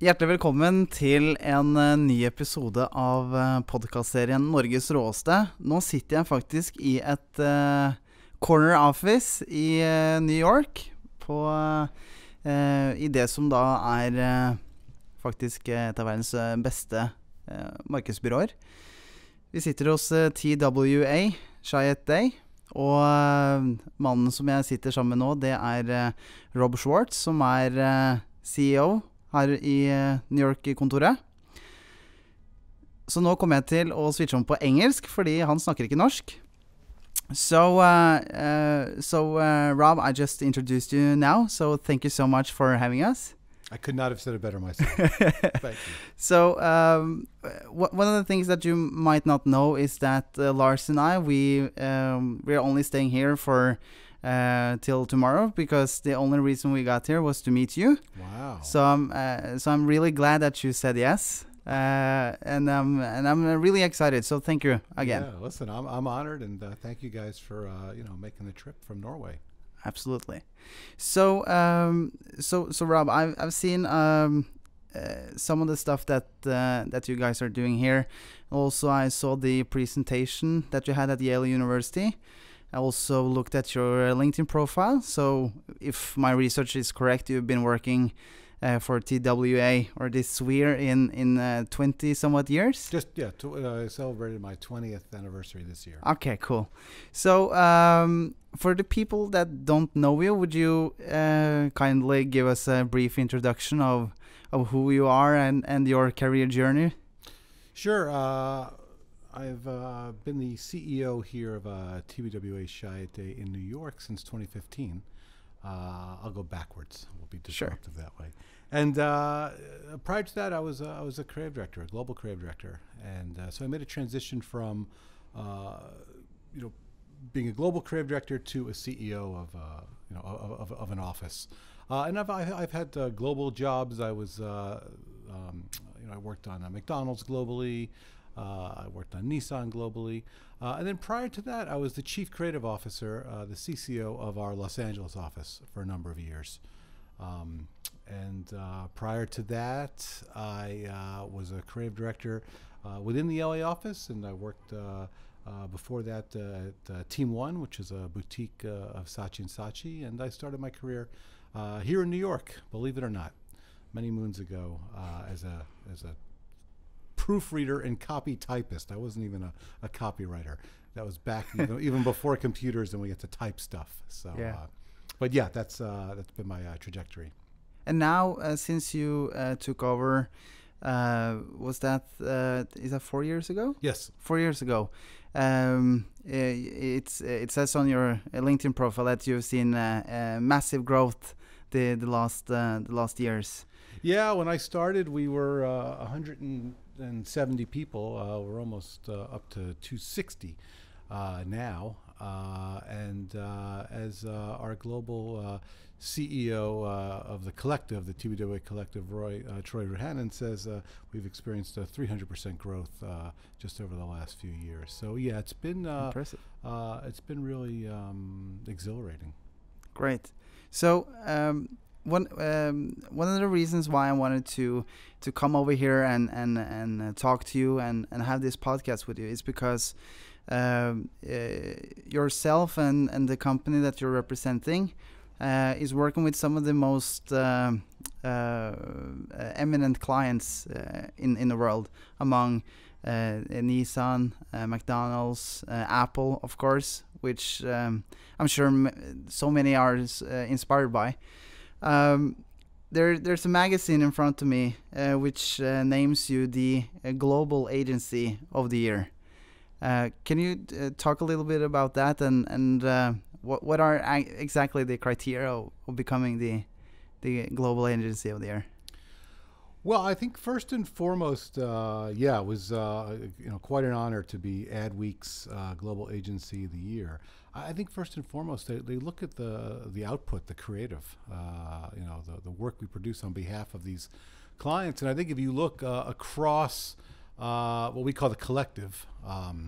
Hjertelig velkommen til en ny episode av podcastserien Norges råeste. Nå sitter jeg faktisk i et corner office i New York i det som da faktisk et av verdens beste markedsbyråer. Vi sitter hos TBWA og mannen som jeg sitter sammen med nå, det Rob Schwartz, som CEO her i New York-kontoret. Så nå kommer jeg til å switche om på engelsk, fordi han snakker ikke norsk. So Rob, I just introduced you now, so thank you so much for having us. I could not have said it better myself. Thank you. So one of the things that you might not know is that Lars and I, we're only staying here for till tomorrow because the only reason we got here was to meet you. Wow. So I'm really glad that you said yes, and I'm really excited. So thank you again. Yeah, listen, I'm honored, and thank you guys for making the trip from Norway. Absolutely. So Rob, I've seen some of the stuff that you guys are doing here. Also, I saw the presentation that you had at Yale University. I also looked at your LinkedIn profile. So if my research is correct, you've been working for TBWA or this sphere in 20 somewhat years? I celebrated my 20th anniversary this year. Okay, cool. So for the people that don't know you, would you kindly give us a brief introduction of who you are and your career journey? Sure. I've been the CEO here of TBWA in New York since 2015. I'll go backwards. We'll be disruptive that way. And prior to that, I was a creative director, a global creative director, and so I made a transition from being a global creative director to a CEO of an office. And I've had global jobs. I was I worked on McDonald's globally. I worked on Nissan globally. And then prior to that, I was the chief creative officer, the CCO of our Los Angeles office for a number of years. And prior to that, I was a creative director within the LA office, and I worked before that at Team One, which is a boutique of Saatchi & Saatchi, and I started my career here in New York, believe it or not, many moons ago as a proofreader and copy typist. I wasn't even a copywriter. That was back even before computers and we get to type stuff. So, yeah. But yeah, that's been my trajectory. And now, since you took over, is that 4 years ago? Yes, 4 years ago. It says on your LinkedIn profile that you've seen massive growth the last years. Yeah, when I started, we were 170 people. We're almost up to 260 now. And as our global CEO of the collective, the TBWA collective, Troy Ruhanen, says we've experienced a 300% growth just over the last few years. So yeah, it's been impressive. It's been really exhilarating. Great. So one of the reasons why I wanted to come over here and talk to you and have this podcast with you is because yourself and the company that you're representing is working with some of the most eminent clients in the world, among Nissan, McDonald's, Apple, of course, which I'm sure so many are inspired by. There's a magazine in front of me which names you the Global Agency of the Year. Can you talk a little bit about that and what are exactly the criteria of becoming the Global Agency of the Year? Well, I think first and foremost, it was quite an honor to be Adweek's Global Agency of the Year. I think first and foremost, they look at the output, the creative, the work we produce on behalf of these clients. And I think if you look across what we call the collective,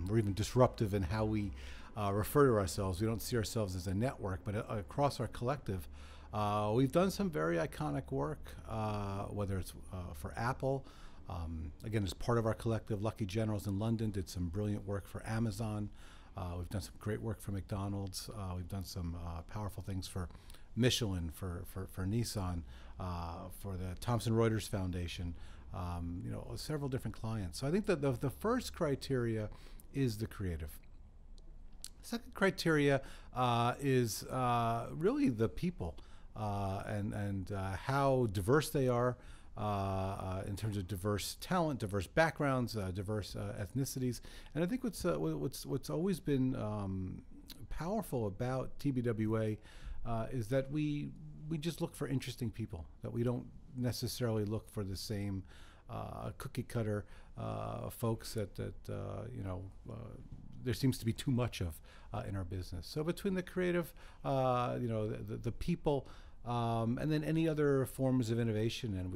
we're even disruptive in how we refer to ourselves. We don't see ourselves as a network, but across our collective, We've done some very iconic work, whether it's for Apple. Again, as part of our collective, Lucky Generals in London did some brilliant work for Amazon. We've done some great work for McDonald's. We've done some powerful things for Michelin, for Nissan, for the Thomson Reuters Foundation, several different clients. So I think that the first criteria is the creative. Second criteria is really the people and how diverse they are in terms of diverse talent, diverse backgrounds, diverse ethnicities. And I think what's always been powerful about TBWA is that we just look for interesting people, that we don't necessarily look for the same cookie cutter folks that there seems to be too much of in our business. So between the creative, the people, and then any other forms of innovation, and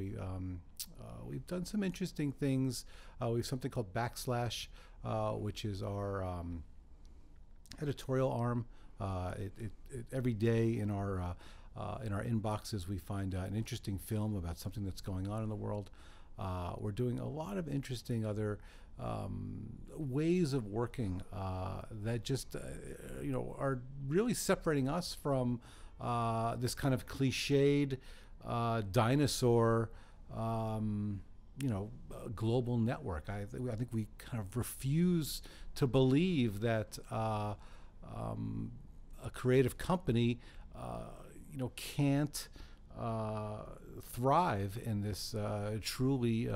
we've done some interesting things. We have something called Backslash, which is our editorial arm. Every day in our inboxes we find an interesting film about something that's going on in the world. We're doing a lot of interesting other ways of working that just are really separating us from this kind of cliched dinosaur global network. I think we kind of refuse to believe that a creative company can't thrive in this truly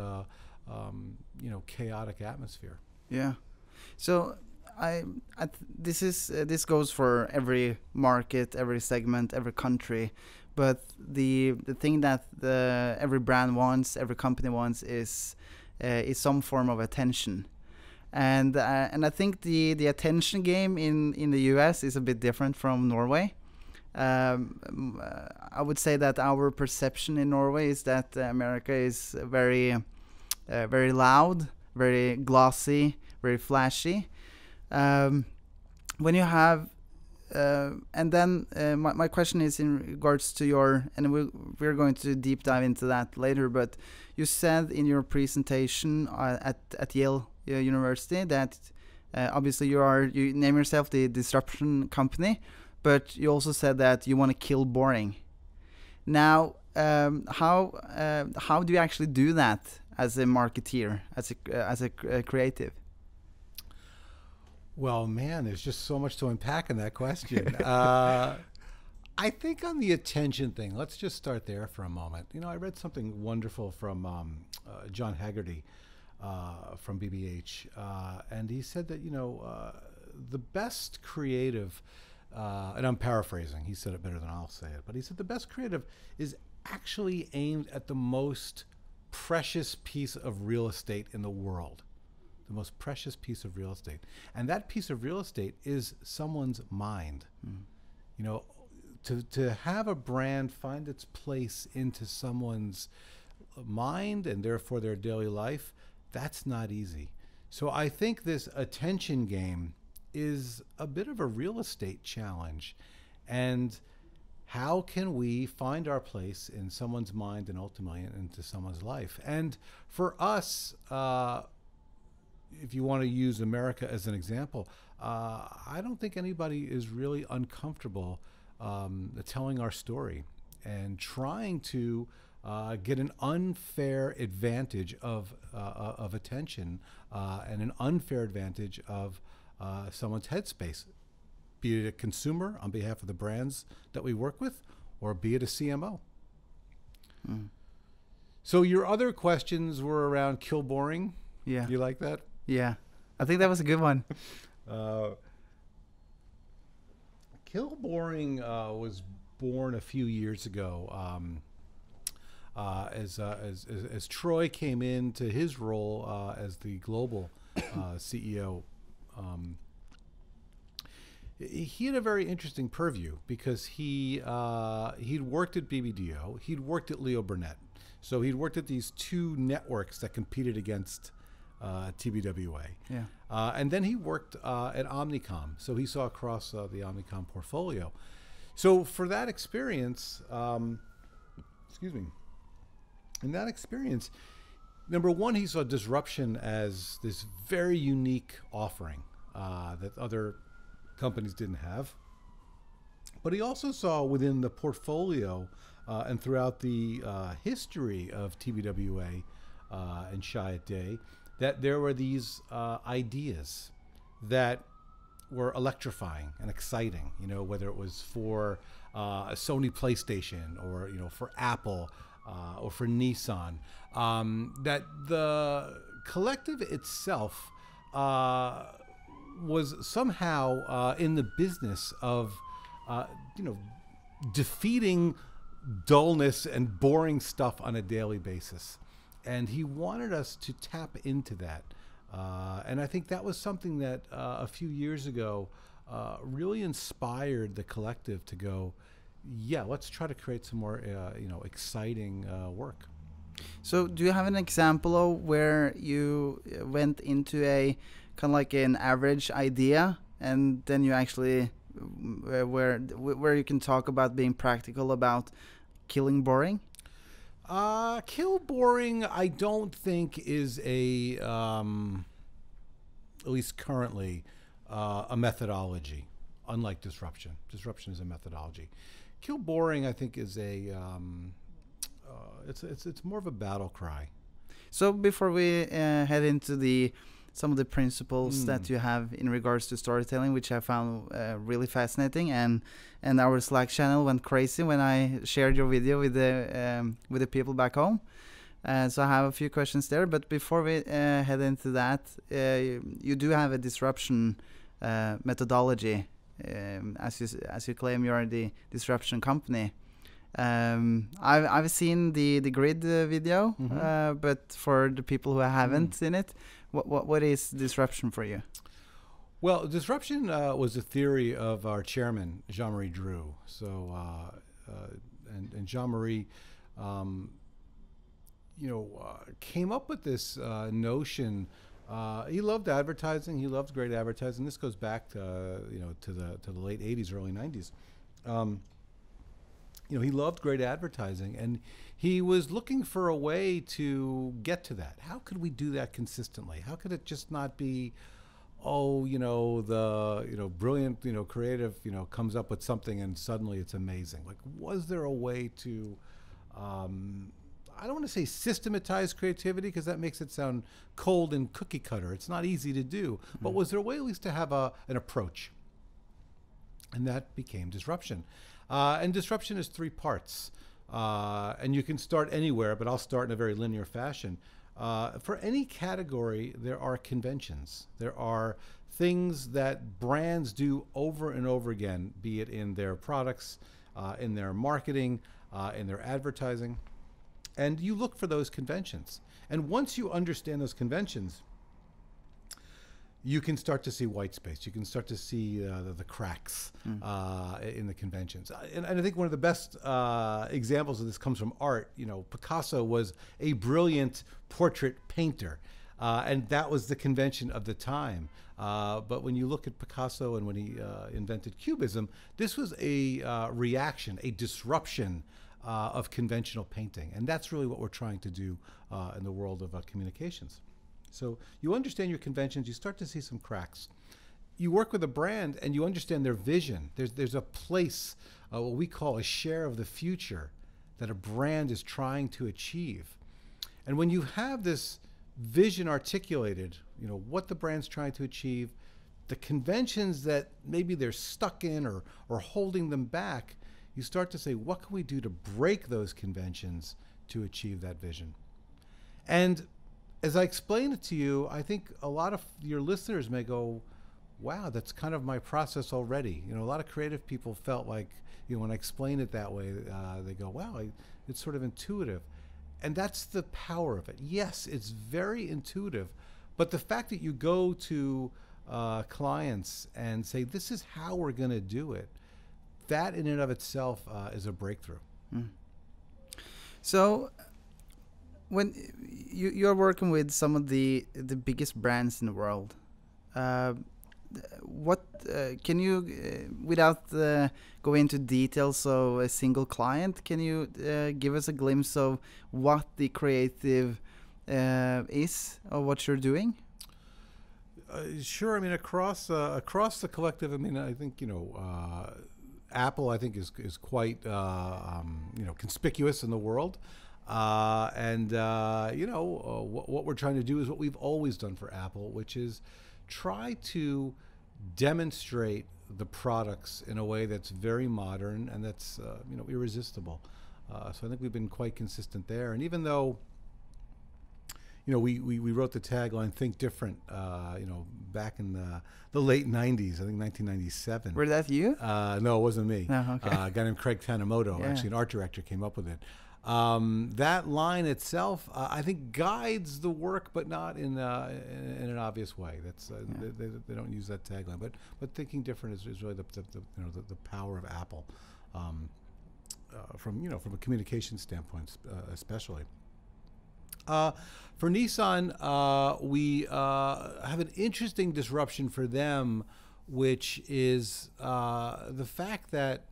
chaotic atmosphere. Yeah. So this goes for every market, every segment, every country, but the thing that every brand wants, every company wants is some form of attention. And I think the attention game in the US is a bit different from Norway. I would say that our perception in Norway is that America is very loud, very glossy, very flashy. When you have and then my question is in regards to your, and we're going to deep dive into that later, but you said in your presentation at Yale University that obviously you name yourself the disruption company, but you also said that you want to kill boring. Now, how do you actually do that as a marketeer, as a creative? Well, man, there's just so much to unpack in that question. I think on the attention thing, let's just start there for a moment. I read something wonderful from John Haggerty from BBH, and he said that the best creative, and I'm paraphrasing, he said it better than I'll say it, but he said the best creative is actually aimed at the most precious piece of real estate in the world. The most precious piece of real estate. And that piece of real estate is someone's mind. Mm. To have a brand find its place into someone's mind and therefore their daily life, that's not easy. So I think this attention game is a bit of a real estate challenge. And how can we find our place in someone's mind and ultimately into someone's life? And for us, if you want to use America as an example, I don't think anybody is really uncomfortable telling our story and trying to get an unfair advantage of attention and an unfair advantage of someone's headspace, be it a consumer on behalf of the brands that we work with, or be it a CMO. Mm. So your other questions were around kill boring. Yeah. You like that? Yeah, I think that was a good one. Kill boring was born a few years ago as Troy came into his role as the global CEO. He had a very interesting purview because he'd worked at BBDO, he'd worked at Leo Burnett, so he'd worked at these two networks that competed against TBWA. Yeah. And then he worked at Omnicom, so he saw across the Omnicom portfolio. So for that experience, excuse me, in that experience, number one, he saw disruption as this very unique offering that other companies didn't have. But he also saw within the portfolio and throughout the history of TBWA and Chiat Day that there were these ideas that were electrifying and exciting, you know, whether it was for a Sony PlayStation or, you know, for Apple or for Nissan, that the collective itself was somehow in the business of, you know, defeating dullness and boring stuff on a daily basis. And he wanted us to tap into that. And I think that was something that a few years ago really inspired the collective to go, yeah, let's try to create some more, you know, exciting work. So do you have an example of where you went into a kind of like an average idea and then you actually where you can talk about being practical about killing boring? Kill boring, I don't think is a, at least currently, a methodology, unlike disruption. Disruption is a methodology. Kill boring, I think, is a, it's more of a battle cry. So before we head into some of the principles that you have in regards to storytelling, which I found really fascinating, and our Slack channel went crazy when I shared your video with the people back home. So I have a few questions there, but before we head into that, you do have a disruption methodology, as you claim you are the disruption company. I've seen the grid video, but for the people who haven't seen it, what is disruption for you? Well, disruption was a theory of our chairman, Jean-Marie Drew. So, and Jean-Marie, you know, came up with this notion. He loved advertising. He loved great advertising. This goes back to, you know, to the late 80s, early 90s. You know, he loved great advertising, and he was looking for a way to get to that. How could we do that consistently? How could it just not be, oh, you know, the, you know, brilliant, you know, creative, you know, comes up with something and suddenly it's amazing? Like, was there a way to, I don't want to say systematize creativity because that makes it sound cold and cookie cutter. It's not easy to do. But was there a way at least to have an approach? And that became disruption. And disruption is 3 parts. And you can start anywhere, but I'll start in a very linear fashion. For any category, there are conventions. There are things that brands do over and over again, be it in their products, in their marketing, in their advertising. And you look for those conventions. And once you understand those conventions, you can start to see white space. You can start to see the cracks in the conventions. And I think one of the best examples of this comes from art. You know, Picasso was a brilliant portrait painter, and that was the convention of the time. But when you look at Picasso and when he invented Cubism, this was a reaction, a disruption of conventional painting. And that's really what we're trying to do in the world of communications. So you understand your conventions, you start to see some cracks. You work with a brand and you understand their vision. There's a place, what we call a share of the future that a brand is trying to achieve. And when you have this vision articulated, you know, what the brand's trying to achieve, the conventions that maybe they're stuck in or holding them back, you start to say, what can we do to break those conventions to achieve that vision? And as I explain it to you, I think a lot of your listeners may go, wow, that's kind of my process already. You know, a lot of creative people felt like, you know, when I explain it that way, they go, wow, it's sort of intuitive. And that's the power of it. Yes, it's very intuitive, but the fact that you go to clients and say, this is how we're going to do it, that in and of itself is a breakthrough. So when you're working with some of the biggest brands in the world, what can you, without go into details of a single client, can you give us a glimpse of what the creative is, or what you're doing? Sure. I mean, across the collective. I mean, I think Apple, I think, is quite conspicuous in the world, what we're trying to do is what we've always done for Apple, which is try to demonstrate the products in a way that's very modern and that's irresistible. So I think we've been quite consistent there. And even though we wrote the tagline "Think Different," back in the late '90s, I think 1997. Were that you? No, it wasn't me. No, okay. A guy named Craig Tanimoto, actually an art director, came up with it. That line itself, I think, guides the work, but not in an obvious way. That's they don't use that tagline, but thinking different is really the power of Apple, from a communication standpoint, especially. For Nissan, we have an interesting disruption for them, which is the fact that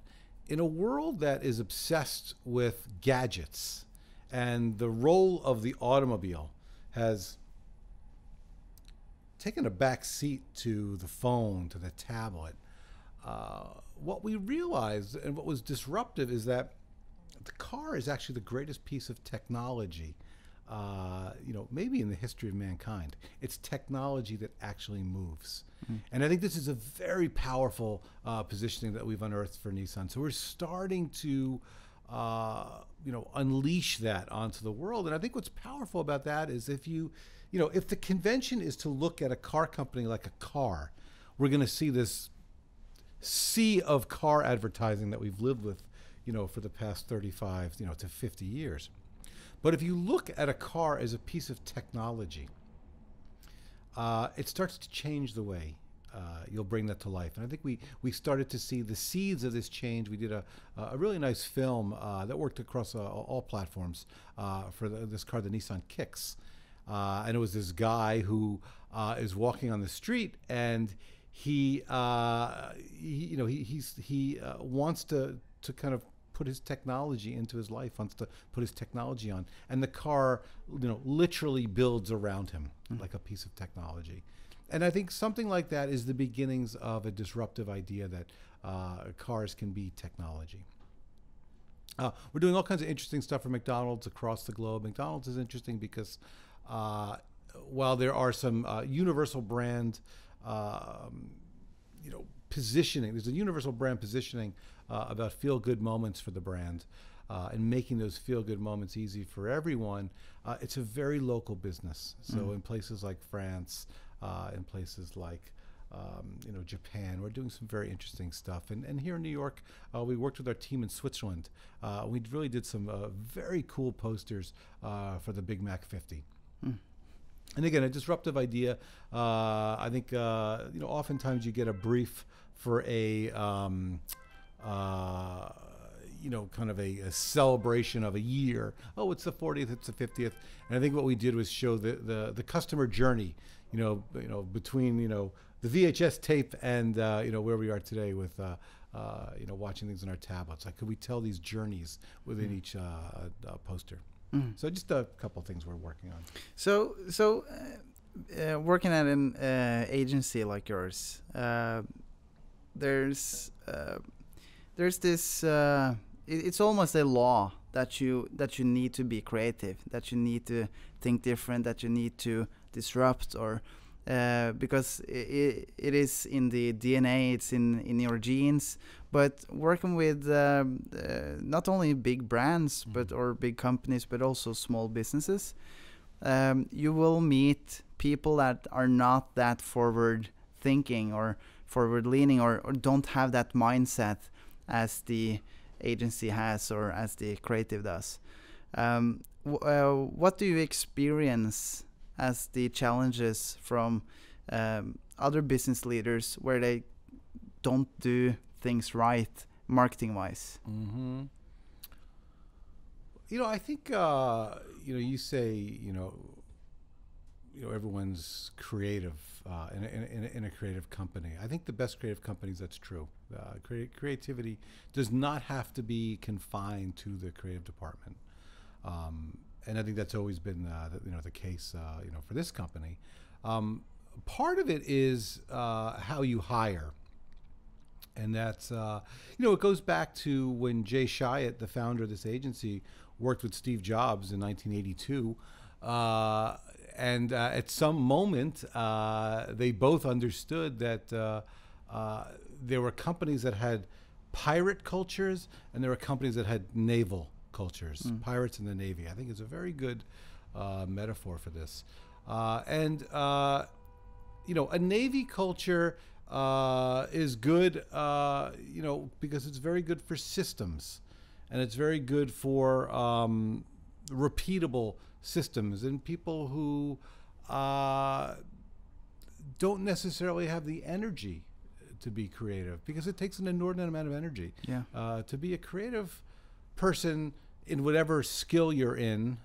in a world that is obsessed with gadgets, and the role of the automobile has taken a back seat to the phone, to the tablet, what we realized and what was disruptive is that the car is actually the greatest piece of technology maybe in the history of mankind. It's technology that actually moves. And I think this is a very powerful positioning that we've unearthed for Nissan. So we're starting to, unleash that onto the world. And I think what's powerful about that is if if the convention is to look at a car company like a car, we're going to see this sea of car advertising that we've lived with, for the past 35, to 50 years. But if you look at a car as a piece of technology, it starts to change the way you'll bring that to life. And I think we started to see the seeds of this change. We did a really nice film that worked across all platforms for this car, the Nissan Kicks. And it was this guy who is walking on the street, and he wants to kind of put his technology into his life, wants to put his technology on, and the car literally builds around him like a piece of technology. And I think something like that is the beginnings of a disruptive idea that cars can be technology. We're doing all kinds of interesting stuff for McDonald's across the globe. McDonald's is interesting because while there are some universal brand positioning, there's a universal brand positioning about feel-good moments for the brand, and making those feel-good moments easy for everyone. It's a very local business. So in places like France, in places like Japan, we're doing some very interesting stuff. And here in New York, we worked with our team in Switzerland. We really did some very cool posters for the Big Mac 50. And again, a disruptive idea. I think oftentimes you get a brief for a kind of a celebration of a year. Oh, it's the 40th, it's the 50th. And I think what we did was show the customer journey, between the VHS tape and where we are today with watching things on our tablets. Like, could we tell these journeys within each poster? So just a couple of things we're working on. So working at an agency like yours, there's this. It's almost a law that you need to be creative, that you need to think different, that you need to disrupt, or because it is in the DNA, it's in your genes. But working with not only big brands, or big companies, but also small businesses, you will meet people that are not that forward thinking or forward leaning, or don't have that mindset as the agency has or as the creative does. What do you experience as the challenges from other business leaders where they don't do things right marketing wise? I think you say everyone's creative in a creative company. I think the best creative companies, that's true. Creativity does not have to be confined to the creative department, and I think that's always been the case for this company. Part of it is how you hire. And that's, it goes back to when Jay Chiat, the founder of this agency, worked with Steve Jobs in 1982. And at some moment, they both understood that there were companies that had pirate cultures and there were companies that had naval cultures, pirates in the Navy. I think it's a very good metaphor for this. A Navy culture is good, because it's very good for systems, and it's very good for repeatable systems, and people who don't necessarily have the energy to be creative, because it takes an inordinate amount of energy. To be a creative person in whatever skill you're in,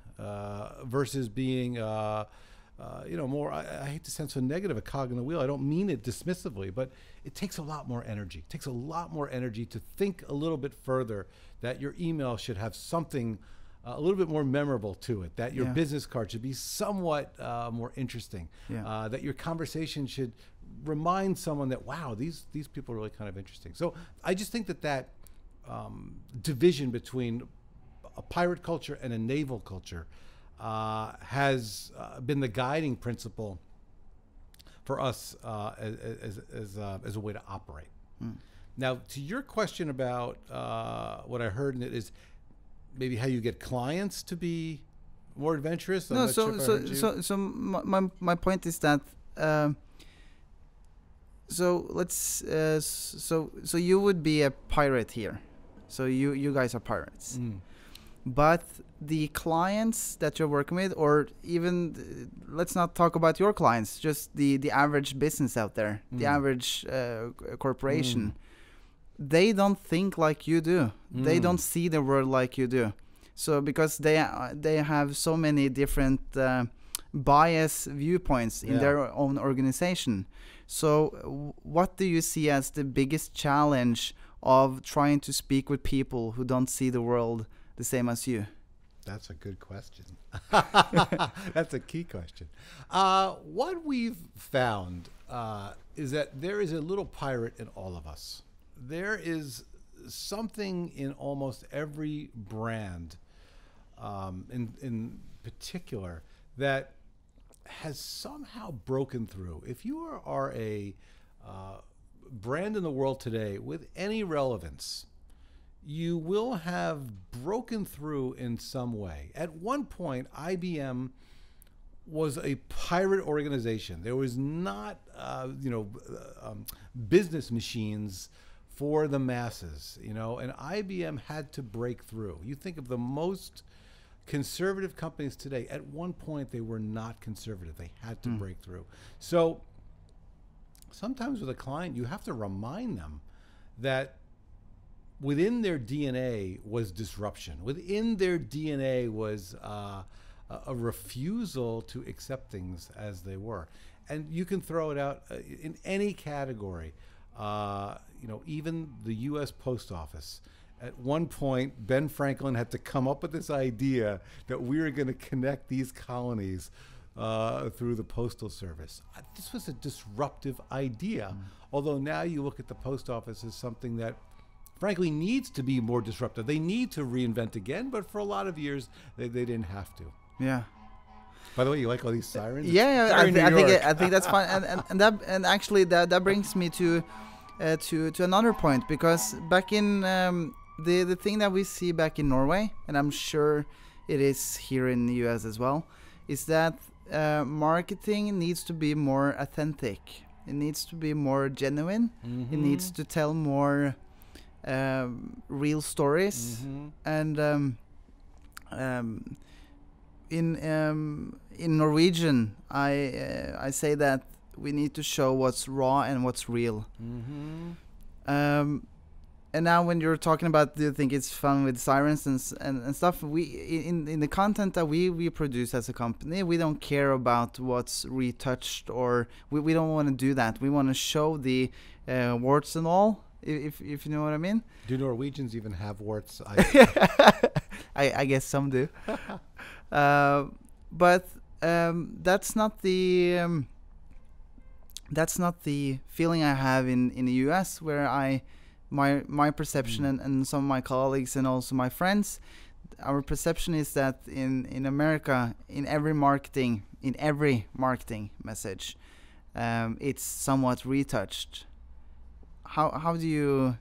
versus being more, I hate to sound so negative, a cog in the wheel. I don't mean it dismissively, but it takes a lot more energy. It takes a lot more energy to think a little bit further, that your email should have something a little bit more memorable to it, that your business card should be somewhat more interesting, that your conversation should remind someone that, wow, these people are really kind of interesting. So I just think that division between a pirate culture and a naval culture has been the guiding principle for us as a way to operate. Now, to your question about what I heard in it is maybe how you get clients to be more adventurous. No, so my point is that so you would be a pirate here, so you guys are pirates. But the clients that you're working with, or even let's not talk about your clients, just the average business out there, the average corporation, they don't think like you do. They don't see the world like you do. So because they have so many different bias viewpoints in their own organization. So what do you see as the biggest challenge of trying to speak with people who don't see the world the same as you? That's a good question. That's a key question. What we've found is that there is a little pirate in all of us. There is something in almost every brand, in particular, that has somehow broken through. If you are a brand in the world today with any relevance, you will have broken through in some way. At one point, IBM was a pirate organization. There was not, business machines for the masses, and IBM had to break through. You think of the most conservative companies today, at one point they were not conservative. They had to break through. So sometimes with a client, you have to remind them that within their DNA was disruption. Within their DNA was a refusal to accept things as they were. And you can throw it out in any category. Even the U.S. Post Office. At one point, Ben Franklin had to come up with this idea that we were going to connect these colonies through the Postal Service. This was a disruptive idea. Although now you look at the Post Office as something that frankly needs to be more disruptive. They need to reinvent again, but for a lot think they didn't have to. Yeah. By the way, you like all these sirens? Yeah, I think that's fine, and actually that brings me to another point, because back in the thing that we see back in Norway, and I'm sure it is here in the US as well, is that marketing needs to be more authentic. It needs to be more genuine. It needs to tell more real stories, and in Norwegian, I say that we need to show what's raw and what's real. And now, when you're talking about, do you think it's fun with sirens and stuff? We in the content that we produce as a company, we don't care about what's retouched, or we don't want to do that. We want to show the warts and all, if you know what I mean. Do Norwegians even have warts? I guess some do, but that's not the feeling I have in the US, where my perception and some of my colleagues and also my friends, our perception is that in America, in every marketing message, it's somewhat retouched. How do you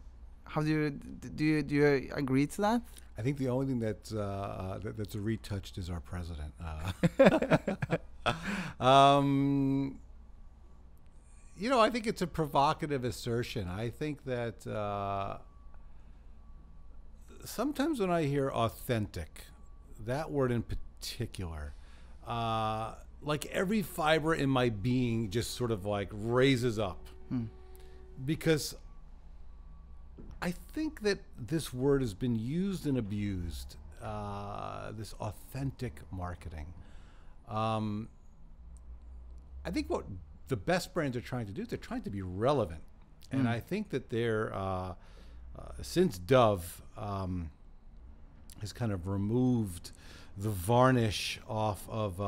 agree to that? I think the only thing that's retouched is our president. You know, I think it's a provocative assertion. I think that sometimes when I hear authentic, that word in particular, like every fiber in my being just sort of like raises up. Because I think that this word has been used and abused, this authentic marketing. I think what the best brands are trying to do is they're trying to be relevant. And I think that they're, since Dove has kind of removed the varnish off of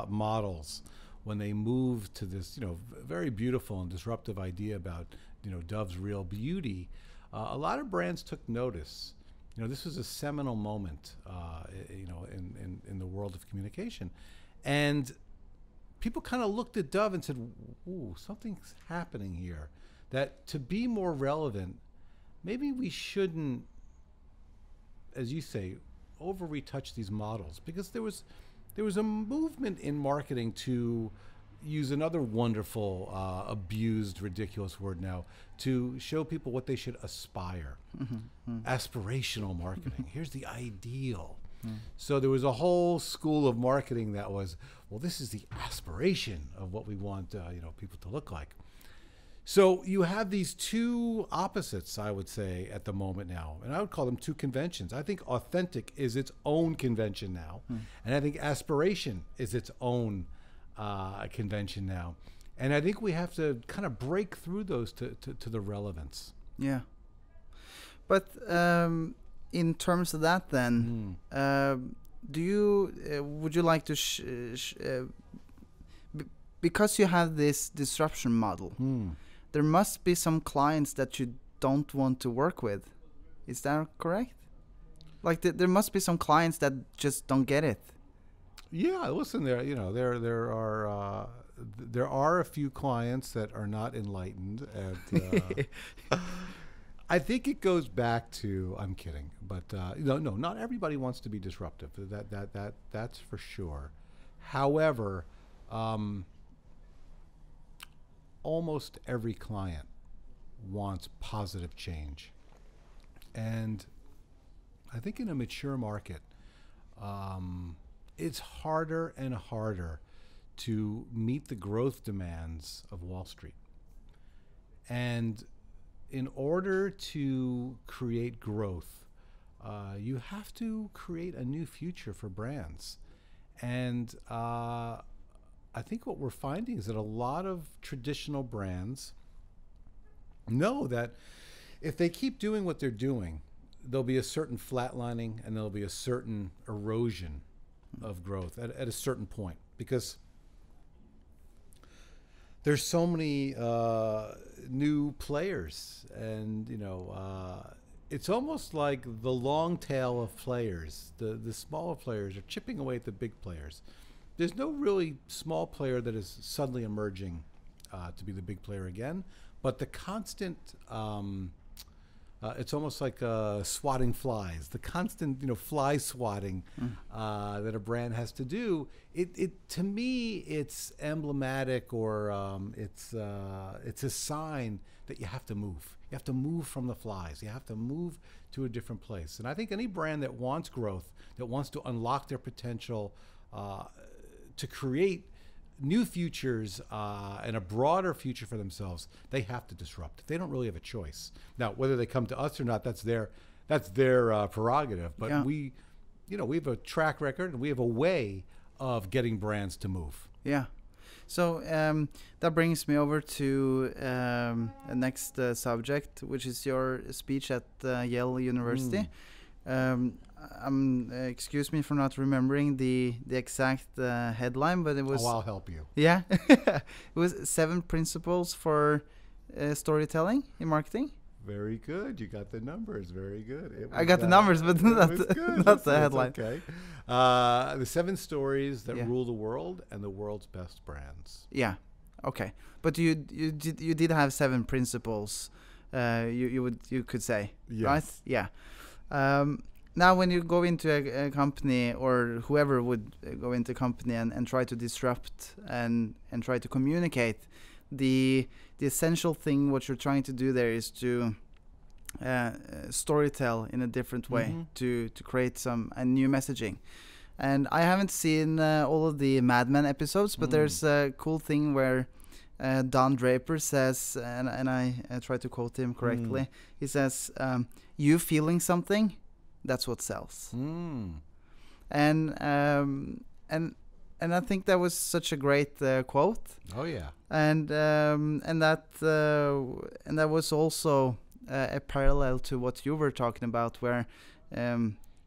models, when they moved to this, you know, very beautiful and disruptive idea about, you know, Dove's real beauty, a lot of brands took notice. You know, this was a seminal moment, you know, in the world of communication. And people kind of looked at Dove and said, ooh, something's happening here. That to be more relevant, maybe we shouldn't, as you say, over-retouch these models. Because there was a movement in marketing to use another wonderful, abused, ridiculous word now, to show people what they should aspire. Aspirational marketing. Here's the ideal. So there was a whole school of marketing that was, well, this is the aspiration of what we want, you know, people to look like. So you have these two opposites, I would say, at the moment now, and I would call them two conventions. I think authentic is its own convention now, and I think aspiration is its own convention now. And I think we have to kind of break through those to the relevance. Yeah. But in terms of that, then, would you like to because you have this disruption model, there must be some clients that you don't want to work with. Is that correct? Like there must be some clients that just don't get it. Yeah, listen, there are a few clients that are not enlightened, and I think it goes back to, I'm kidding, but no, not everybody wants to be disruptive. That's for sure. However, almost every client wants positive change, and I think in a mature market, it's harder and harder to meet the growth demands of Wall Street. And in order to create growth, you have to create a new future for brands. And I think what we're finding is that a lot of traditional brands know that if they keep doing what they're doing, there'll be a certain flatlining and there'll be a certain erosion of growth at a certain point, because there's so many new players, and you know, it's almost like the long tail of players. The smaller players are chipping away at the big players. There's no really small player that is suddenly emerging to be the big player again, but the constant it's almost like swatting flies. The constant, you know, fly swatting that a brand has to do. It to me, it's emblematic, or it's a sign that you have to move. You have to move from the flies. You have to move to a different place. And I think any brand that wants growth, that wants to unlock their potential, to create new futures and a broader future for themselves, they have to disrupt. They don't really have a choice. Now, whether they come to us or not, that's their prerogative. But we have a track record and we have a way of getting brands to move. Yeah. So that brings me over to the next subject, which is your speech at Yale University. Excuse me for not remembering the exact headline, but it was... Oh, I'll help you. Yeah. It was 7 principles for storytelling in marketing. Very good. You got the numbers. Very good. I got the numbers, but not the headline. Okay. The 7 stories that rule the world and the world's best brands. Yeah. Okay. But you did have 7 principles. You could say, yes. Right? Yeah. Now, when you go into a company, or whoever would go into a company and try to disrupt and try to communicate, the essential thing what you're trying to do there is to storytell in a different way to create a new messaging. And I haven't seen all of the Mad Men episodes, but there's a cool thing where Don Draper says, and I try to quote him correctly, he says, you feeling something, that's what sells. And I think that was such a great quote. Oh yeah. And that was also a parallel to what you were talking about, where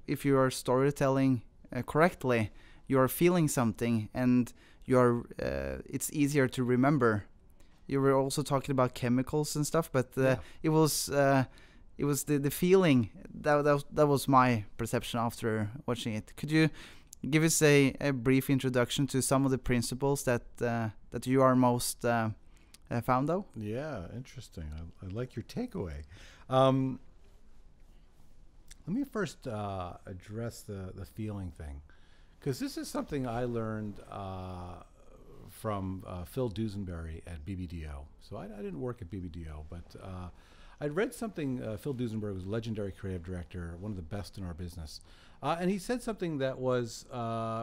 if you are storytelling correctly, you are feeling something, and it's easier to remember. You were also talking about chemicals and stuff, but it was the feeling that was my perception after watching it. Could you give us a brief introduction to some of the principles that you are most fond of? Yeah, interesting. I like your takeaway. Let me first address the feeling thing, because this is something I learned from Phil Duesenberry at BBDO. So I didn't work at BBDO, but I'd read something. Phil Duesenberry was a legendary creative director, one of the best in our business. And he said something that was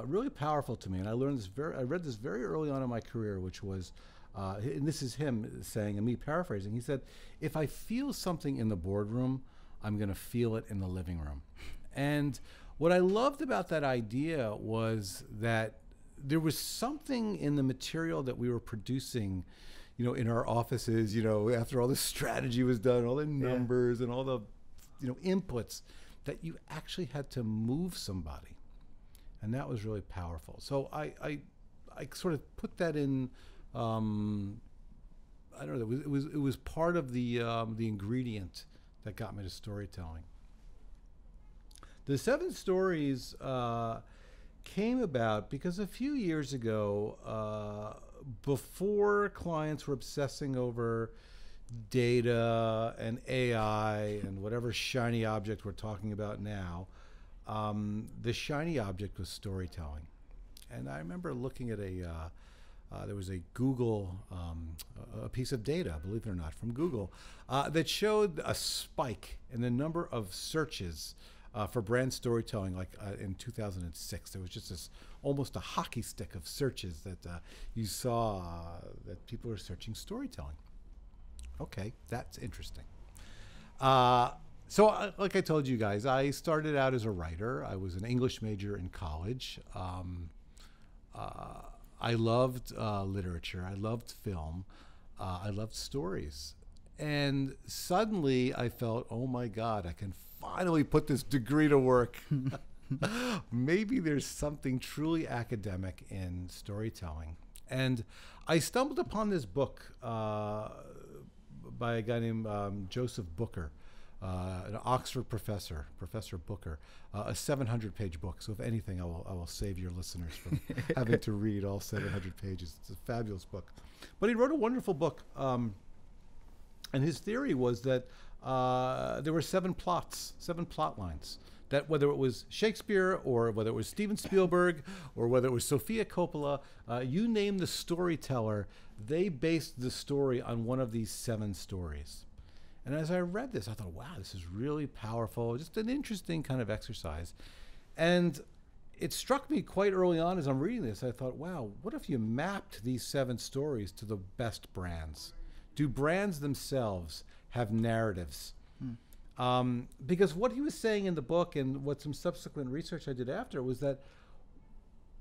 really powerful to me, and I read this very early on in my career, which was, and this is him saying, and me paraphrasing. He said, "If I feel something in the boardroom, I'm going to feel it in the living room." And what I loved about that idea was that there was something in the material that we were producing, in our offices, after all the strategy was done, all the numbers and all the, inputs, that you actually had to move somebody. And that was really powerful. So I sort of put that in, I don't know, it was part of the ingredient that got me to storytelling. The 7 stories came about because a few years ago, before clients were obsessing over data and AI and whatever shiny object we're talking about now, the shiny object was storytelling. And I remember looking at there was a Google, a piece of data, believe it or not, from Google, that showed a spike in the number of searches for brand storytelling, like in 2006. There was just almost a hockey stick of searches that you saw that people were searching storytelling. Okay, that's interesting. So like I told you guys, I started out as a writer. I was an English major in college. I loved literature. I loved film. I loved stories. And suddenly I felt, oh my God, I can finally put this degree to work. Maybe there's something truly academic in storytelling. And I stumbled upon this book by a guy named Joseph Booker, an Oxford professor, Professor Booker, a 700-page book. So if anything, I will save your listeners from having to read all 700 pages. It's a fabulous book. But he wrote a wonderful book. And his theory was that there were 7 plot lines. That whether it was Shakespeare or whether it was Steven Spielberg or whether it was Sofia Coppola, you name the storyteller, they based the story on one of these 7 stories. And as I read this, I thought, wow, this is really powerful. Just an interesting kind of exercise. And it struck me quite early on as I'm reading this. I thought, wow, what if you mapped these 7 stories to the best brands? Do brands themselves have narratives? Because what he was saying in the book and what some subsequent research I did after was that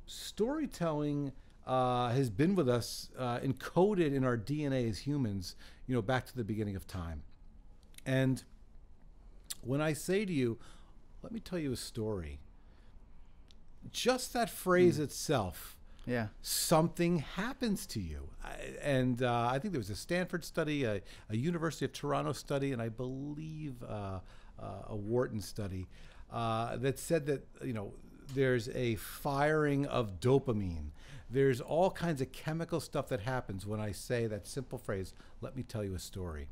storytelling has been with us, encoded in our DNA as humans, back to the beginning of time. And when I say to you, let me tell you a story, just that phrase itself, something happens to you. I think there was a Stanford study, a University of Toronto study, and I believe a Wharton study that said that, there's a firing of dopamine. There's all kinds of chemical stuff that happens when I say that simple phrase, let me tell you a story.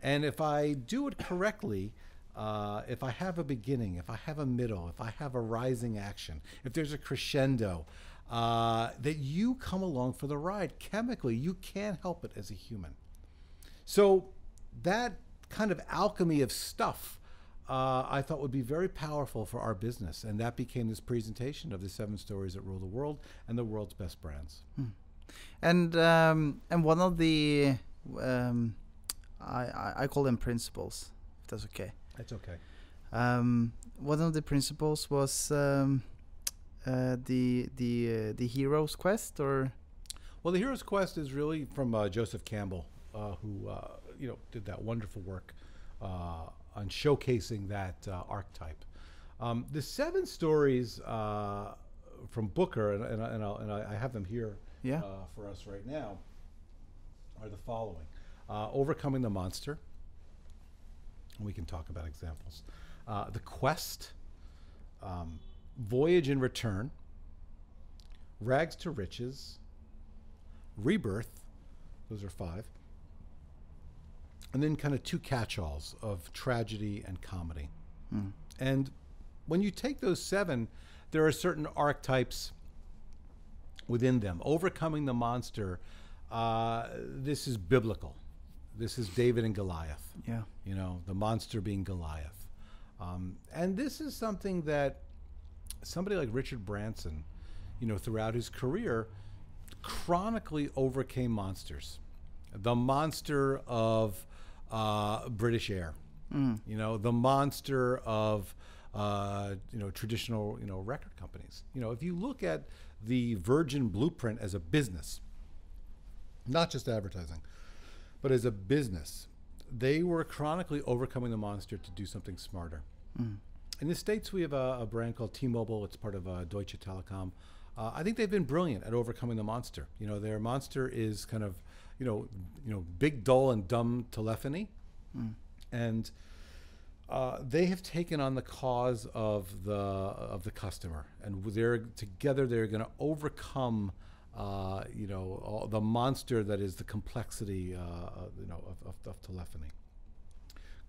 And if I do it correctly, if I have a beginning, if I have a middle, if I have a rising action, if there's a crescendo, that you come along for the ride. Chemically, you can't help it as a human. So that kind of alchemy of stuff, I thought would be very powerful for our business. And that became this presentation of the 7 stories that rule the world and the world's best brands. And one of the, I call them principles, if that's okay. That's okay. One of the principles was the hero's quest, or? Well, the hero's quest is really from Joseph Campbell, who did that wonderful work on showcasing that archetype. The 7 stories from Booker, and I have them here for us right now, are the following: overcoming the monster. We can talk about examples. The quest, voyage and return, rags to riches, rebirth. Those are 5. And then kind of 2 catch-alls of tragedy and comedy. And when you take those 7, there are certain archetypes within them. Overcoming the monster, this is biblical. This is David and Goliath. The monster being Goliath. And this is something that somebody like Richard Branson, throughout his career, chronically overcame monsters. The monster of British Air, the monster of traditional record companies. If you look at the Virgin blueprint as a business, not just advertising, but as a business, they were chronically overcoming the monster to do something smarter. In the States, we have a brand called T-Mobile. It's part of Deutsche Telekom. I think they've been brilliant at overcoming the monster. Their monster is kind of, big, dull, and dumb telephony. And they have taken on the cause of the customer, and they're going to overcome all the monster that is the complexity of telephony.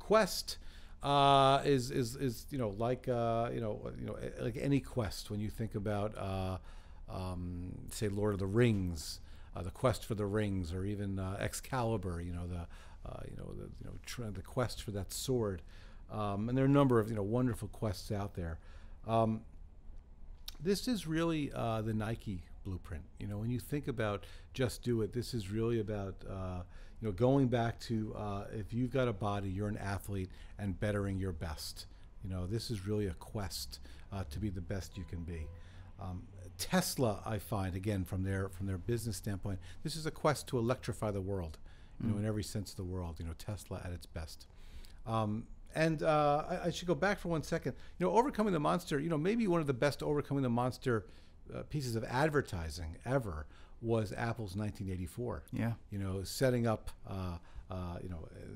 Quest is like like any quest. When you think about say Lord of the Rings, the quest for the rings, or even Excalibur, the quest for that sword, and there are a number of wonderful quests out there. This is really the Nike blueprint. When you think about Just Do It, this is really about going back to if you've got a body, you're an athlete, and bettering your best. This is really a quest to be the best you can be. Tesla, I find, again, from their business standpoint, this is a quest to electrify the world, in every sense of the world. Tesla at its best. And I should go back for 1 second. Overcoming the monster. Maybe one of the best overcoming the monster pieces of advertising ever was Apple's 1984. Setting up,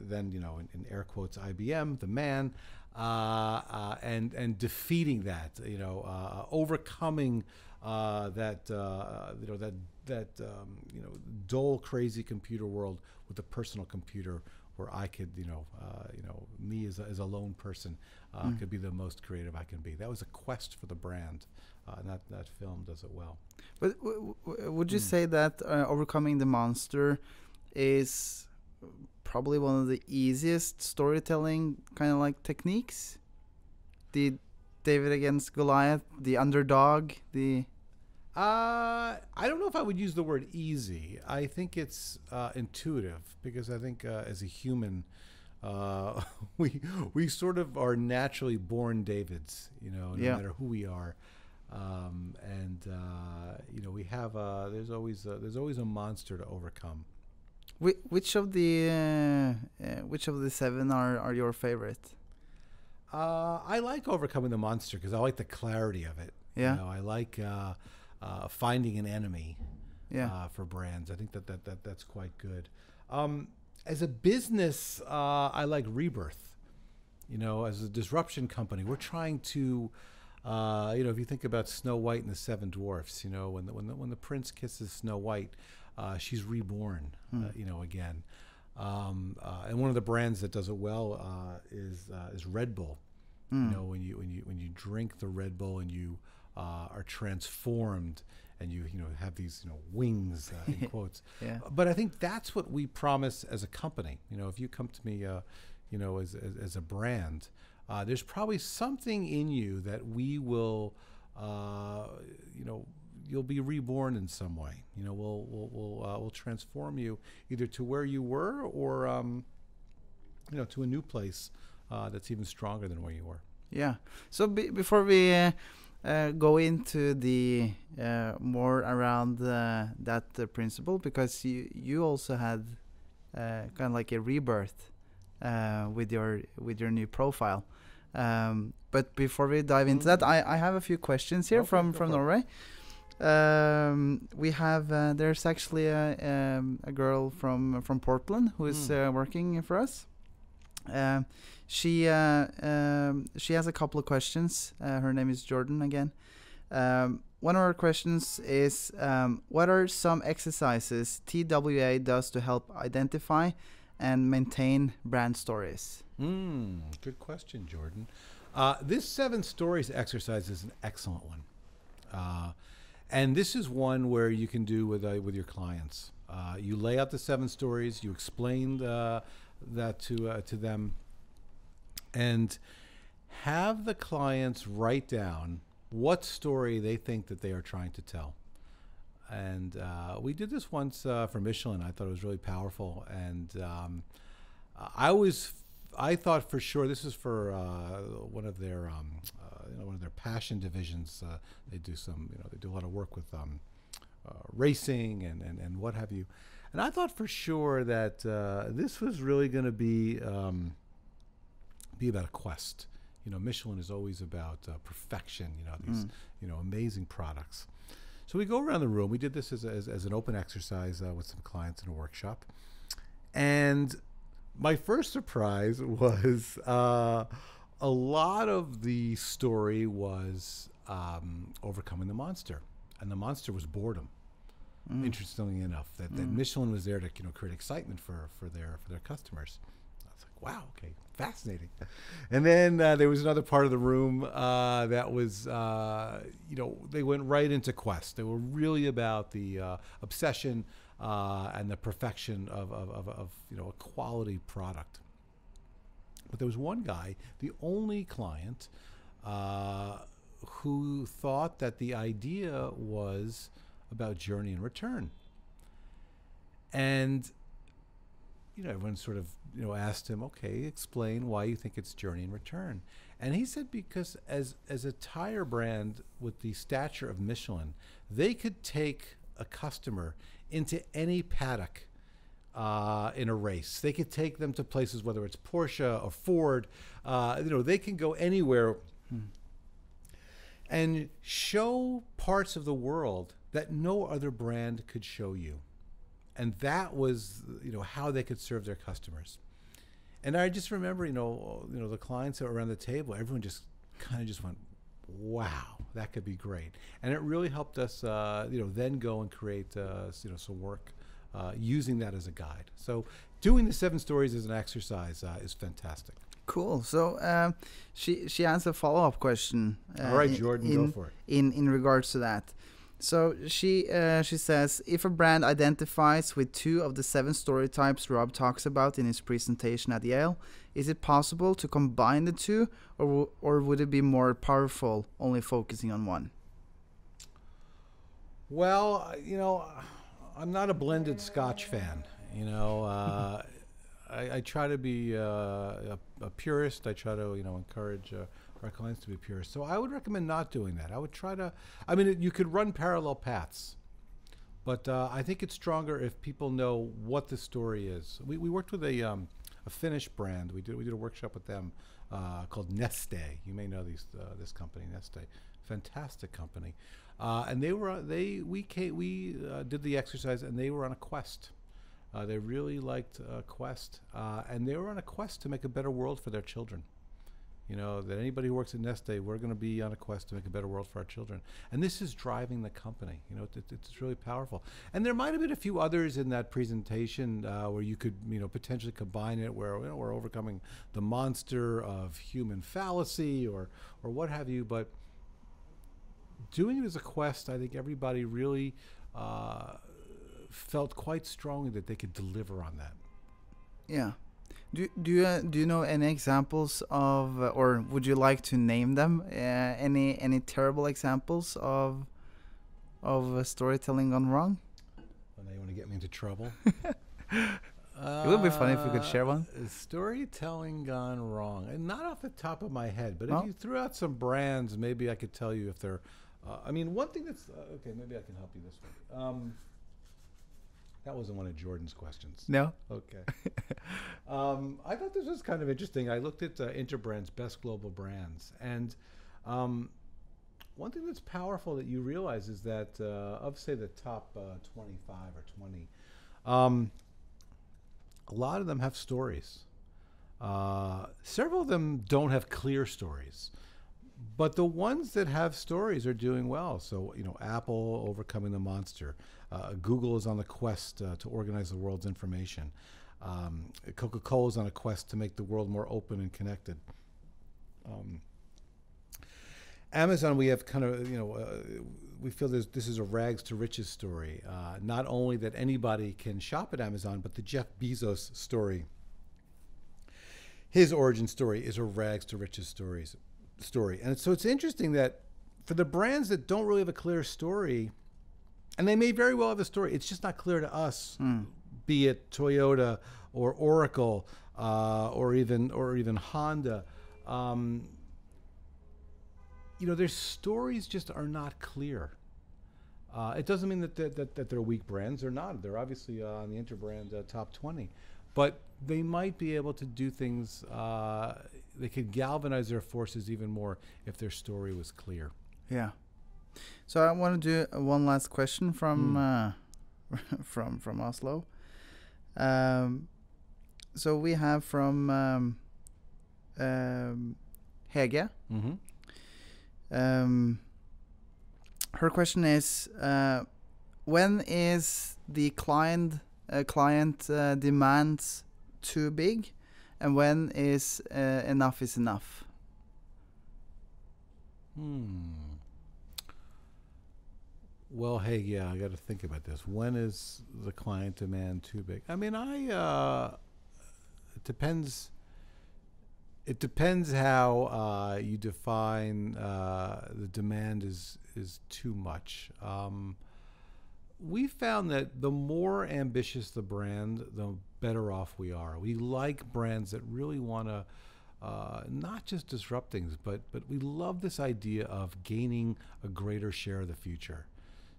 then in air quotes IBM, the man, and defeating that. Overcoming that dull, crazy computer world with a personal computer, where I could, me as a lone person, could be the most creative I can be. That was a quest for the brand, and that film does it well. But would you say that overcoming the monster is probably one of the easiest storytelling kind of like techniques? David against Goliath, the underdog, the... I don't know if I would use the word easy. I think it's intuitive, because I think as a human, we sort of are naturally born Davids, you know, no matter who we are. You know, we have there's always a monster to overcome. Which of the 7 are your favorite? I like overcoming the monster because I like the clarity of it. Yeah. You know, I like finding an enemy. Yeah. For brands, I think that's quite good. As a business, I like rebirth. You know, as a disruption company, we're trying to, you know, if you think about Snow White and the Seven Dwarfs, you know, when the prince kisses Snow White, she's reborn, you know, again. And one of the brands that does it well is Red Bull. You know, when you drink the Red Bull and you are transformed, and you know have these wings in quotes. But I think that's what we promise as a company. You know, if you come to me, you know, as a brand, there's probably something in you that we will, you know, you'll be reborn in some way. You know, we'll transform you either to where you were or, you know, to a new place that's even stronger than where you were. Yeah. So before we go into the more around that principle, because you also had kind of like a rebirth with your new profile. But before we dive into that, I have a few questions here from Norway. We have there's actually a girl from Portland who is working for us. She has a couple of questions. Her name is Jordan again. One of her questions is, what are some exercises TBWA does to help identify and maintain brand stories? Good question, Jordan. This 7 stories exercise is an excellent one. And this is one where you can do with your clients. You lay out the 7 stories, you explain that to them, and have the clients write down what story they think that they are trying to tell. And we did this once for Michelin. I thought it was really powerful, and I thought for sure this is for one of their one of their passion divisions. They do they do a lot of work with racing and what have you. And I thought for sure that this was really going to be about a quest. You know, Michelin is always about perfection. You know, these amazing products. So we go around the room. We did this as an open exercise with some clients in a workshop, and my first surprise was a lot of the story was overcoming the monster, and the monster was boredom. Interestingly enough, that Michelin was there to create excitement for their customers. I was like, wow, okay, fascinating. And then there was another part of the room that was they went right into quest. They were really about the obsession and the perfection of a quality product. But there was one guy, the only client, who thought that the idea was about journey and return. And everyone sort of asked him, okay, explain why you think it's journey and return. And he said, because as a tire brand with the stature of Michelin, they could take a customer into any paddock in a race. They could take them to places, whether it's Porsche or Ford, they can go anywhere and show parts of the world that no other brand could show you. And that was, how they could serve their customers. And I just remember, the clients that were around the table, everyone just kind of just went, wow, that could be great. And it really helped us, then go and create, some work using that as a guide. So doing the 7 stories as an exercise is fantastic. Cool. So she has a follow-up question. All right, Jordan, go for it. In regards to that. So she says, if a brand identifies with 2 of the 7 story types Rob talks about in his presentation at Yale, is it possible to combine the 2, or would it be more powerful only focusing on one? Well, I'm not a blended Scotch fan. I try to be a purist. I try to encourage our clients to be purists. So I would recommend not doing that. I would try to. I mean, you could run parallel paths, but I think it's stronger if people know what the story is. We worked with a Finnish brand. We did a workshop with them called Neste. You may know this company, Neste. Fantastic company, and we did the exercise, and they were on a quest. They really liked Quest, and they were on a quest to make a better world for their children. That anybody who works at Neste, we're going to be on a quest to make a better world for our children. And this is driving the company. It's really powerful. And there might have been a few others in that presentation where you could, potentially combine it, where we're overcoming the monster of human fallacy or what have you. But doing it as a quest, I think everybody really felt quite strongly that they could deliver on that. Yeah. Do you know any examples of, or would you like to name them? Any terrible examples of storytelling gone wrong? Well, now you want to get me into trouble. It would be funny if we could share one. Storytelling gone wrong, and not off the top of my head, but if you threw out some brands, maybe I could tell you if they're. One thing that's okay. Maybe I can help you this way. That wasn't one of Jordan's questions. No? Okay. I thought this was kind of interesting. I looked at Interbrand's best global brands. And one thing that's powerful that you realize is that of, say, the top 25 or 20, a lot of them have stories. Several of them don't have clear stories. But the ones that have stories are doing well. So, Apple overcoming the monster. Google is on the quest to organize the world's information. Coca-Cola is on a quest to make the world more open and connected. Amazon, we have kind of, we feel this is a rags to riches story. Not only that anybody can shop at Amazon, but the Jeff Bezos story, his origin story, is a rags to riches story. And so it's interesting that for the brands that don't really have a clear story, and they may very well have a story, it's just not clear to us, be it Toyota or Oracle or even Honda. Their stories just are not clear. It doesn't mean that they're weak brands. They're not. They're obviously on the Interbrand top 20. But they might be able to do things, they could galvanize their forces even more if their story was clear. Yeah. So I want to do one last question from from Oslo. So we have from Hege. Mm-hmm. Her question is, when is the client demands too big, and when is enough is enough? Well, hey, yeah, I got to think about this. When is the client demand too big? I mean, it depends. It depends how you define the demand is too much. We found that the more ambitious the brand, the better off we are. We like brands that really want to not just disrupt things, but we love this idea of gaining a greater share of the future.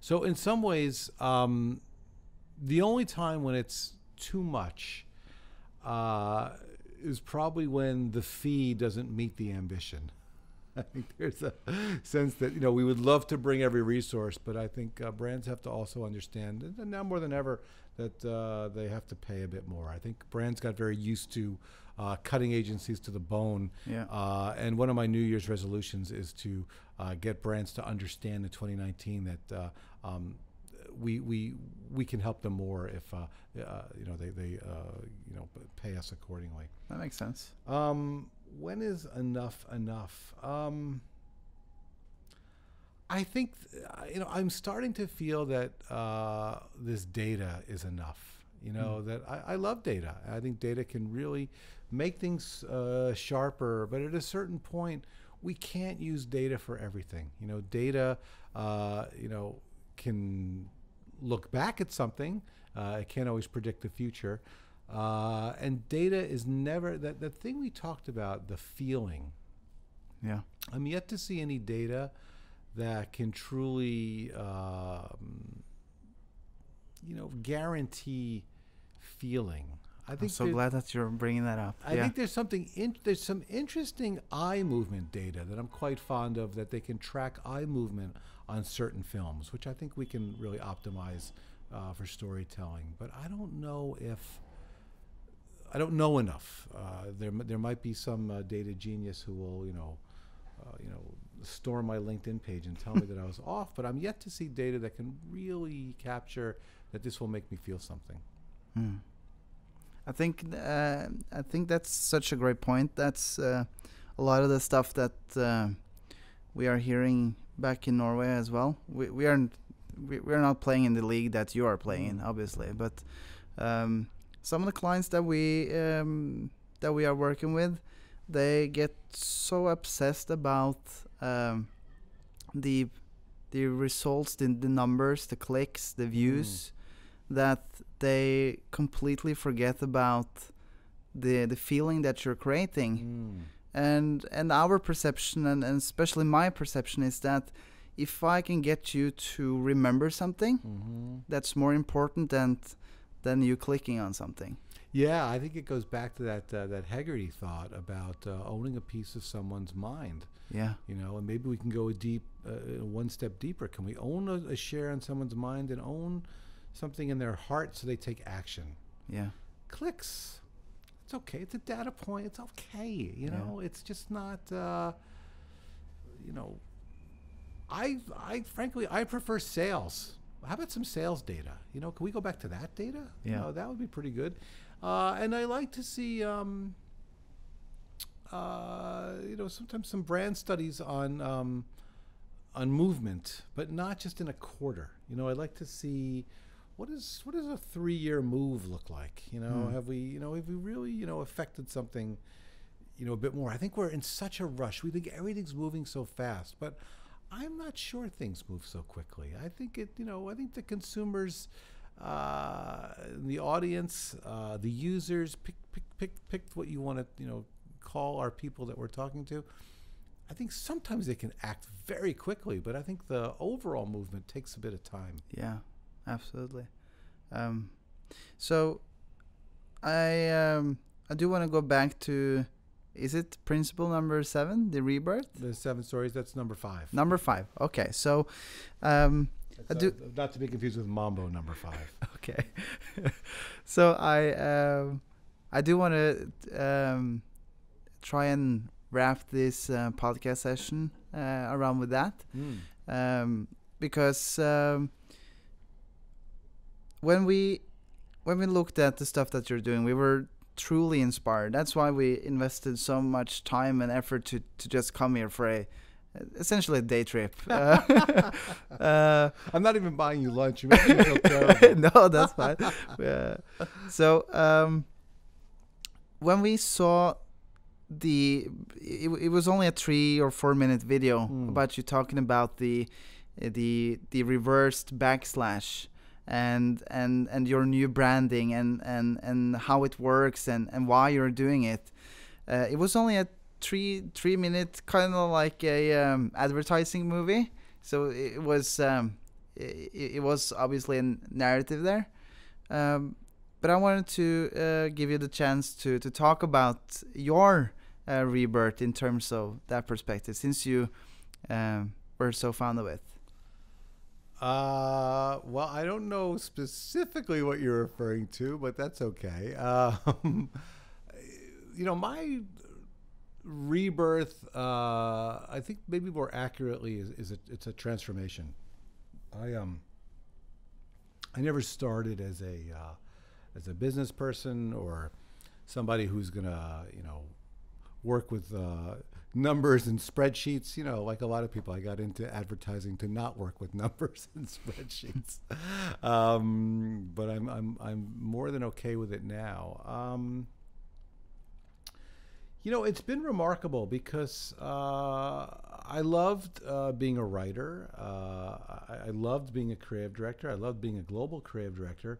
So in some ways, the only time when it's too much is probably when the fee doesn't meet the ambition. I think there's a sense that, we would love to bring every resource, but I think brands have to also understand, and now more than ever, that they have to pay a bit more. I think brands got very used to cutting agencies to the bone. Yeah. And one of my New Year's resolutions is to get brands to understand in 2019 that we can help them more if they pay us accordingly. That makes sense. When is enough enough? I think, I'm starting to feel that this data is enough. That I love data. I think data can really make things sharper, but at a certain point, we can't use data for everything. Data, can look back at something. It can't always predict the future. And data is never, the thing we talked about, the feeling. Yeah. I'm yet to see any data that can truly, guarantee feeling. I think I'm so glad that you're bringing that up. I think there's there's some interesting eye movement data that I'm quite fond of, that they can track eye movement on certain films, which I think we can really optimize for storytelling. But I don't know enough. There might be some data genius who will, storm my LinkedIn page and tell me that I was off. But I'm yet to see data that can really capture that this will make me feel something. I think that's such a great point. That's a lot of the stuff that we are hearing back in Norway as well. We're not playing in the league that you are playing in, obviously, but some of the clients that we are working with, they get so obsessed about the results, the numbers, the clicks, the views, that they completely forget about the feeling that you're creating. And our perception, and especially my perception, is that if I can get you to remember something, that's more important than you clicking on something. Yeah, I think it goes back to that Hegarty thought about owning a piece of someone's mind. Yeah. And maybe we can go one step deeper. Can we own a share in someone's mind and own something in their heart so they take action? Yeah. Clicks. It's okay. It's a data point. It's okay. It's just not, I frankly, I prefer sales. How about some sales data? Can we go back to that data? Yeah. That would be pretty good. And I like to see, sometimes some brand studies on movement, but not just in a quarter. I'd like to see what does a 3-year move look like? Have we really, affected something, a bit more? I think we're in such a rush. We think everything's moving so fast, but I'm not sure things move so quickly. I think I think the consumers, the audience, the users, pick what you want to, call our people that we're talking to. I think sometimes they can act very quickly, but I think the overall movement takes a bit of time. Yeah, absolutely. So I do want to go back to, is it principle number 7, the rebirth? The 7 stories, that's number 5. Number 5. Okay. So not to be confused with Mambo number 5. Okay. So I do want to try and wrap this podcast session around with that, because when we looked at the stuff that you're doing, we were truly inspired. That's why we invested so much time and effort to just come here for essentially a day trip. I'm not even buying you lunch. You make me feel terrible. No, that's fine. So when we saw it was only a 3 or 4 minute video about you talking about the reversed backslash and your new branding and how it works and why you're doing it. It was only a 3 minute, kind of like a advertising movie. So it was obviously a narrative there. But I wanted to give you the chance to talk about your rebirth in terms of that perspective, since you were so fond of it. Well, I don't know specifically what you're referring to, but that's okay. My rebirth, I think maybe more accurately it's a transformation. I never started as a business person or somebody who's gonna, work with numbers and spreadsheets. You know, like a lot of people, I got into advertising to not work with numbers and spreadsheets. But I'm more than okay with it now. You know, it's been remarkable because I loved being a writer. I loved being a creative director. I loved being a global creative director.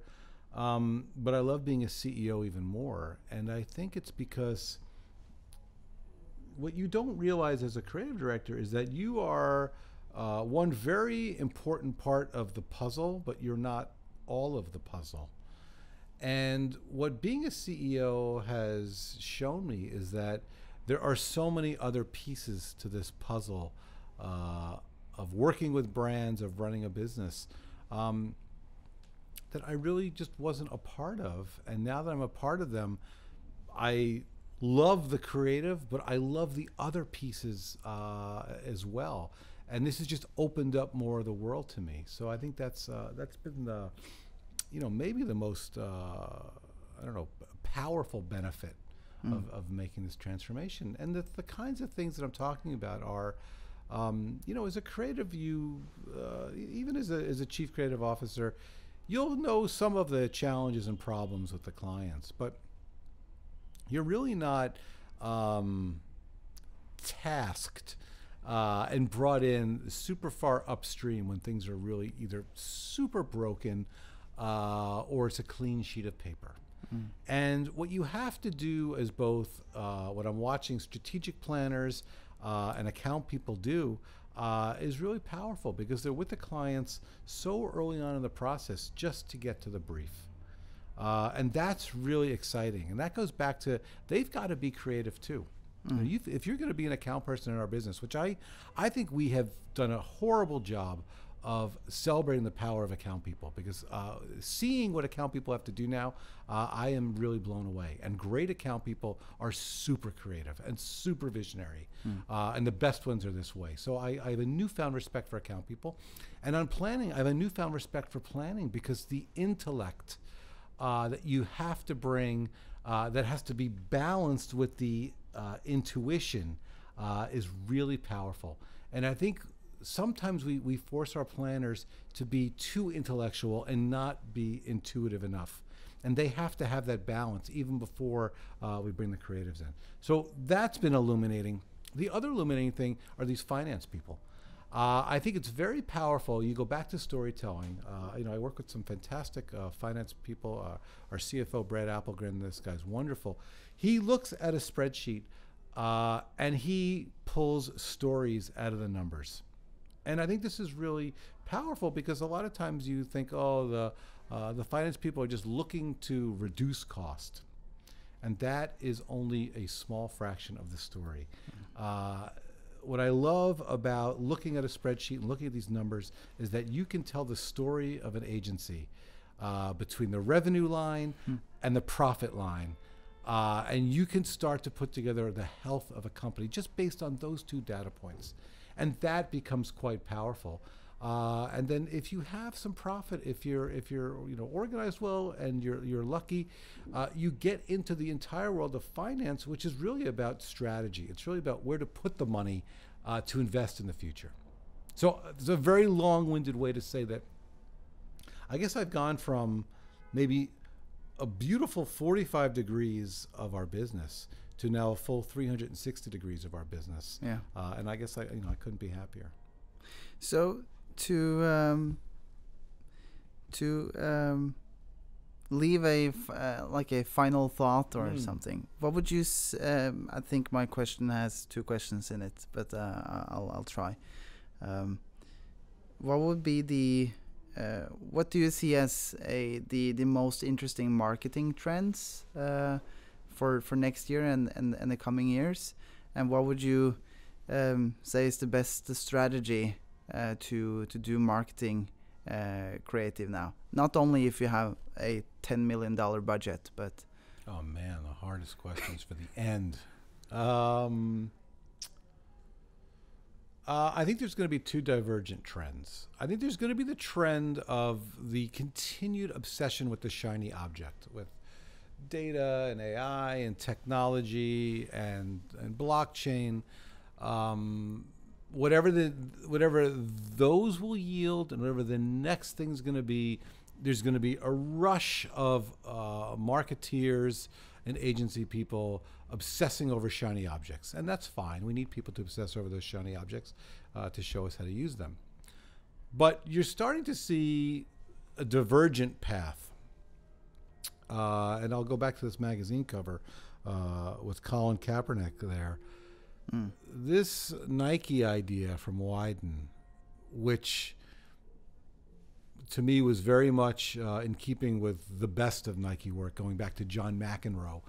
But I love being a CEO even more. And I think it's because what you don't realize as a creative director is that you are one very important part of the puzzle, but you're not all of the puzzle. And what being a CEO has shown me is that there are so many other pieces to this puzzle of working with brands, of running a business, that I really just wasn't a part of. And now that I'm a part of them, I love the creative, but I love the other pieces as well. And this has just opened up more of the world to me. So I think that's been the, you know, maybe the most, I don't know, powerful benefit of making this transformation. And the kinds of things that I'm talking about are, you know, as a creative, you, even as a chief creative officer, you'll know some of the challenges and problems with the clients, but you're really not tasked and brought in super far upstream when things are really either super broken or it's a clean sheet of paper. And what you have to do as both what I'm watching strategic planners and account people do is really powerful, because they're with the clients so early on in the process just to get to the brief. And that's really exciting. And that goes back to, they've got to be creative too. You know, if you're going to be an account person in our business, which I think we have done a horrible job of celebrating the power of account people, because seeing what account people have to do now, I am really blown away. And great account people are super creative and super visionary. And the best ones are this way. So I have a newfound respect for account people. And on planning, I have a newfound respect for planning, because the intellect that you have to bring, that has to be balanced with the intuition, is really powerful. And I think sometimes we force our planners to be too intellectual and not be intuitive enough. And they have to have that balance even before we bring the creatives in. So that's been illuminating. The other illuminating thing are these finance people. I think it's very powerful. You go back to storytelling. You know, I work with some fantastic finance people. Our CFO, Brad Applegren, this guy's wonderful. He looks at a spreadsheet and he pulls stories out of the numbers. And I think this is really powerful, because a lot of times you think, oh, the finance people are just looking to reduce cost. And that is only a small fraction of the story. What I love about looking at a spreadsheet and looking at these numbers is that you can tell the story of an agency between the revenue line and the profit line. And you can start to put together the health of a company just based on those two data points. And that becomes quite powerful. And then if you have some profit, if you're you know, organized well and you're lucky, you get into the entire world of finance, which is really about strategy. It's really about where to put the money to invest in the future. So it's a very long-winded way to say that I guess I've gone from maybe a beautiful 45 degrees of our business to now a full 360 degrees of our business. Yeah. And I guess I couldn't be happier. So to leave a like a final thought or something, what would you I think my question has two questions in it, but I'll try. What would be the what do you see as the most interesting marketing trends for next year and the coming years, and what would you say is the best strategy to do marketing creative now? Not only if you have a $10 million budget, but... Oh man, the hardest questions for the end. I think there's going to be two divergent trends. I think there's going to be the trend of the continued obsession with the shiny object, with data and AI and technology and blockchain, whatever those will yield, and whatever the next thing's going to be, there's going to be a rush of marketeers and agency people obsessing over shiny objects, and that's fine. We need people to obsess over those shiny objects to show us how to use them. But you're starting to see a divergent path, and I'll go back to this magazine cover with Colin Kaepernick there. This Nike idea from Wyden, which to me was very much in keeping with the best of Nike work, going back to John McEnroe,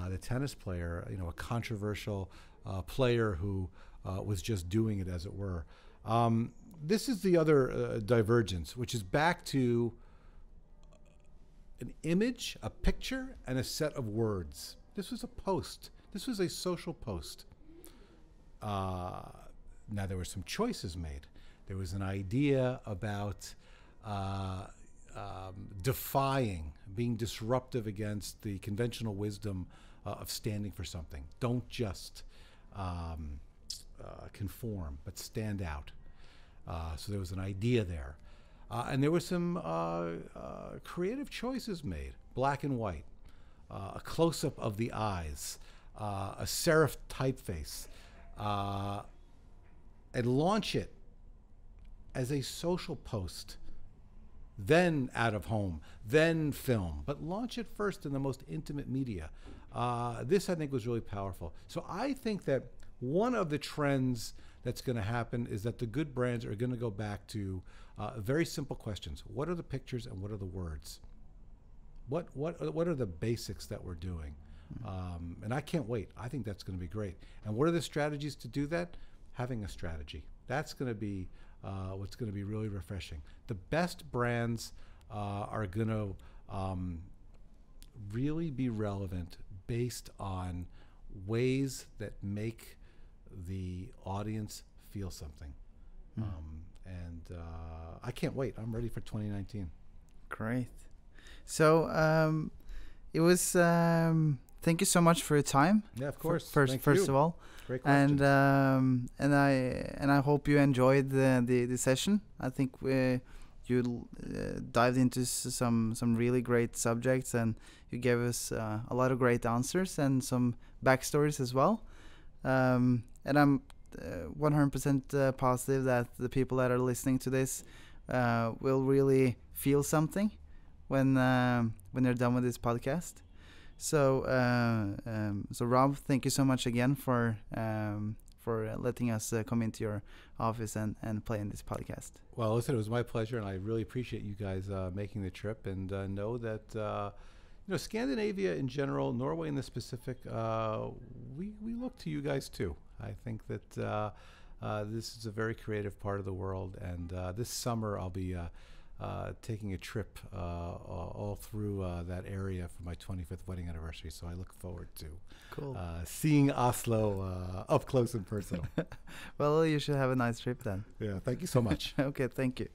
the tennis player, a controversial player who was just doing it, as it were. This is the other divergence, which is back to an image, a picture, and a set of words. This was a post. This was a social post. Now, there were some choices made. There was an idea about defying, being disruptive against the conventional wisdom of standing for something. Don't just conform, but stand out. So there was an idea there. And there were some creative choices made. Black and white, a close-up of the eyes, a serif typeface, and launch it as a social post, then out of home, then film, but launch it first in the most intimate media. This, I think, was really powerful. So I think that one of the trends that's going to happen is that the good brands are going to go back to very simple questions. What are the pictures and what are the words? What are the basics that we're doing? And I can't wait. I think that's going to be great. And what are the strategies to do that? Having a strategy. That's going to be what's going to be really refreshing. The best brands are going to really be relevant based on ways that make the audience feel something. And I can't wait. I'm ready for 2019. Great. So it was thank you so much for your time. Yeah, of course. First of all, great questions. And I hope you enjoyed the session. I think you dived into some really great subjects, and you gave us a lot of great answers and some backstories as well. And I'm 100% positive that the people that are listening to this will really feel something when they're done with this podcast. So Rob, thank you so much again for letting us come into your office and play in this podcast. Well, listen, it was my pleasure, and I really appreciate you guys making the trip. And know that Scandinavia in general, Norway in the specific, we look to you guys too. I think that this is a very creative part of the world, and this summer I'll be taking a trip all through that area for my 25th wedding anniversary. So I look forward to seeing Oslo up close and personal. Well, you should have a nice trip then. Yeah, thank you so much. Okay, thank you.